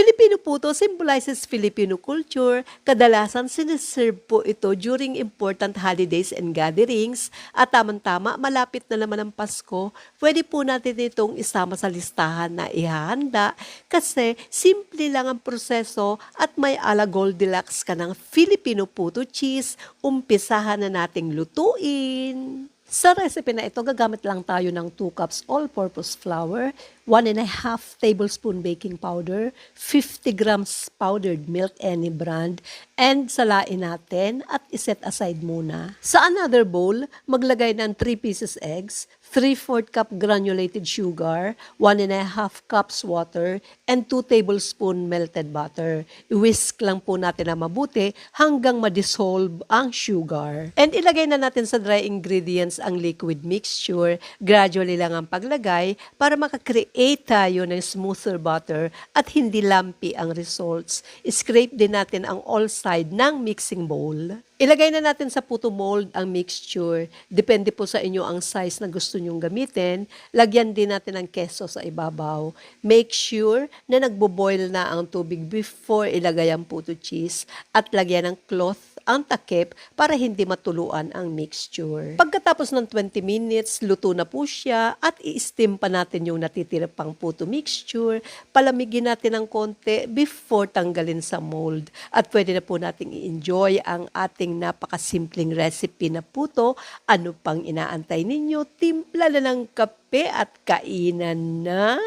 Filipino puto symbolizes Filipino culture. Kadalasan siniserve po ito during important holidays and gatherings. At tamang-tama, malapit na naman ang Pasko, pwede po natin itong isama sa listahan na ihahanda kasi simple lang ang proseso at may ala Goldilocks ka ng Filipino puto cheese. Umpisahan na nating lutuin. Sa recipe na ito, gagamit lang tayo ng 2 cups all-purpose flour, 1½ tablespoon baking powder, 50 grams powdered milk any brand, and salain natin at iset aside muna. Sa another bowl, maglagay ng 3 pieces eggs, 3/4 cup granulated sugar, 1½ cups water, and 2 tablespoon melted butter. I-whisk lang po natin na mabuti hanggang ma-dissolve ang sugar. And ilagay na natin sa dry ingredients ang liquid mixture. Gradually lang ang paglagay para makakreate tayo ng smoother butter at hindi lumpy ang results. Scrape din natin ang all side ng mixing bowl. Ilagay na natin sa puto mold ang mixture. Depende po sa inyo ang size na gusto nyong gamitin. Lagyan din natin ng keso sa ibabaw. Make sure na nagbo-boil na ang tubig before ilagay ang puto cheese at lagyan ng cloth ang takip para hindi matuluan ang mixture. Pagkatapos ng 20 minutes, luto na po siya at i-steam pa natin yung natitira pang puto mixture. Palamigin natin ng konti before tanggalin sa mold. At pwede na po nating i-enjoy ang ating napakasimpleng recipe na puto. Ano pang inaantay ninyo? Timpla na ng kape at kainan na!